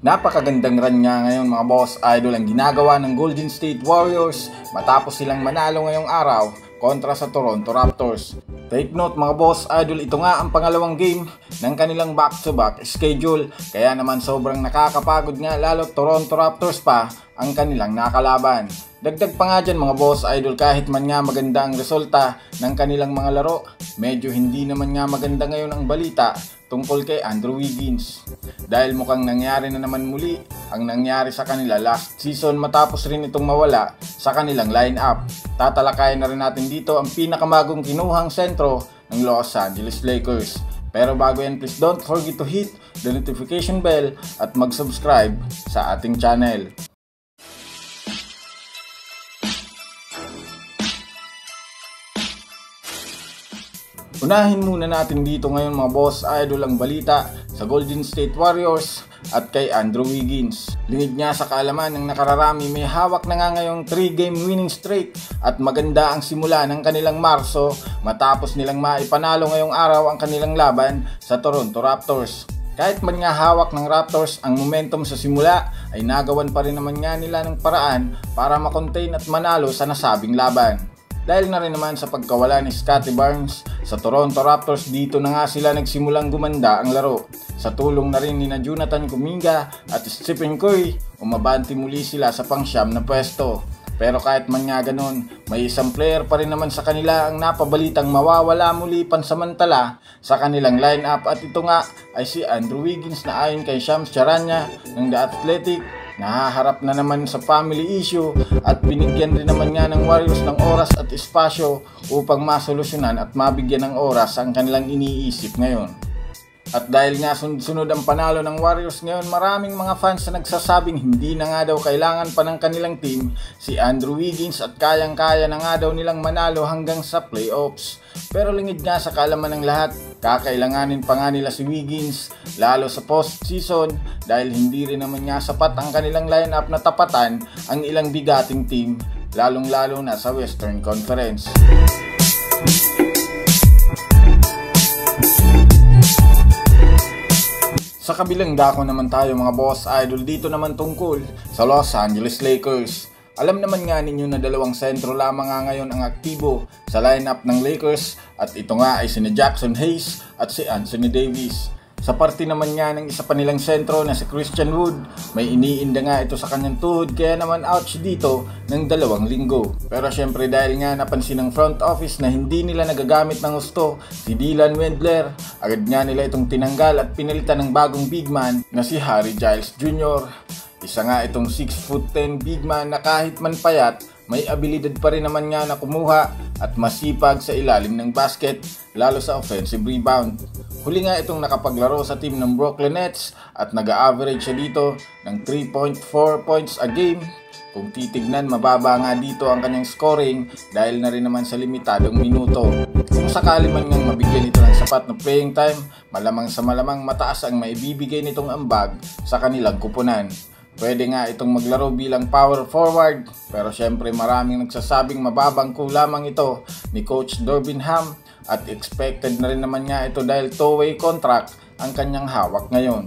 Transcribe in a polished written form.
Napakagandang run nga ngayon mga boss idol ang ginagawa ng Golden State Warriors matapos silang manalo ngayong araw kontra sa Toronto Raptors. Take note mga boss idol, ito nga ang pangalawang game ng kanilang back-to-back schedule. Kaya naman sobrang nakakapagod nga, lalo Toronto Raptors pa ang kanilang nakalaban. Dagdag pa nga dyan mga boss idol, kahit man nga maganda ang resulta ng kanilang mga laro, medyo hindi naman nga maganda ngayon ang balita tungkol kay Andrew Wiggins. Dahil mukhang nangyari na naman muli ang nangyari sa kanila last season matapos rin itong mawala sa kanilang lineup. Tatalakayin na rin natin dito ang pinakamagong kinuhang sentro ng Los Angeles Lakers. Pero bago yan, please don't forget to hit the notification bell at mag-subscribe sa ating channel. Unahin muna natin dito ngayon mga boss idol ang balita sa Golden State Warriors at kay Andrew Wiggins. Lingid niya sa kaalaman ng nakararami, may hawak na nga ngayong 3-game winning streak at maganda ang simula ng kanilang Marso matapos nilang maipanalo ngayong araw ang kanilang laban sa Toronto Raptors. Kahit man nga hawak ng Raptors ang momentum sa simula, ay nagawan pa rin naman nga nila ng paraan para makontain at manalo sa nasabing laban. Dahil na rin naman sa pagkawala ni Scottie Barnes sa Toronto Raptors, dito na nga sila nagsimulang gumanda ang laro. Sa tulong na rin ni Jonathan Kuminga at Stephen Curry, umabanti muli sila sa pangsyam na pwesto. Pero kahit man nga ganun, may isang player pa rin naman sa kanila ang napabalitang mawawala muli pansamantala sa kanilang lineup, at ito nga ay si Andrew Wiggins na ayon kay Shams Charania ng The Athletic, nahaharap na naman sa family issue at binigyan rin naman nga ng Warriors ng oras at espasyo upang masolusyonan at mabigyan ng oras ang kanilang iniisip ngayon. At dahil nga sunod-sunod ang panalo ng Warriors ngayon, maraming mga fans na nagsasabing hindi na nga daw kailangan pa ng kanilang team si Andrew Wiggins at kayang-kaya na nga daw nilang manalo hanggang sa playoffs. Pero lingid nga sa kaalaman ng lahat, kakailanganin pa nga nila si Wiggins lalo sa postseason dahil hindi rin naman nga sapat ang kanilang lineup na tapatan ang ilang bigating team, lalong-lalo na sa Western Conference. Sa kabilang dako naman tayo mga boss idol, dito naman tungkol sa Los Angeles Lakers. Alam naman nga ninyo na dalawang sentro lamang nga ngayon ang aktibo sa lineup ng Lakers, at ito nga ay si Jackson Hayes at si Anthony Davis. Sa parte naman nga ng isa pa nilang sentro na si Christian Wood, may iniinda nga ito sa kanyang tuhod, kaya naman out siya dito ng 2 linggo. Pero syempre dahil nga napansin ng front office na hindi nila nagagamit ng gusto si Dylan Windler, agad nga nila itong tinanggal at pinalitan ng bagong big man na si Harry Giles Jr. Isa nga itong 6'10" big man na kahit man payat, may abilidad pa rin naman nga na kumuha at masipag sa ilalim ng basket, lalo sa offensive rebound. Huli nga itong nakapaglaro sa team ng Brooklyn Nets at nag-average siya dito ng 3.4 points a game. Kung titignan, mababa nga dito ang kanyang scoring dahil na rin naman sa limitadong minuto. Kung sakali man ngang mabigyan ito ng sapat na playing time, malamang sa malamang mataas ang maibibigay nitong ambag sa kanilang kupunan. Pwede nga itong maglaro bilang power forward, pero syempre maraming nagsasabing mababangko lamang ito ni Coach Darvin Ham, at expected na rin naman nga ito dahil two-way contract ang kanyang hawak ngayon.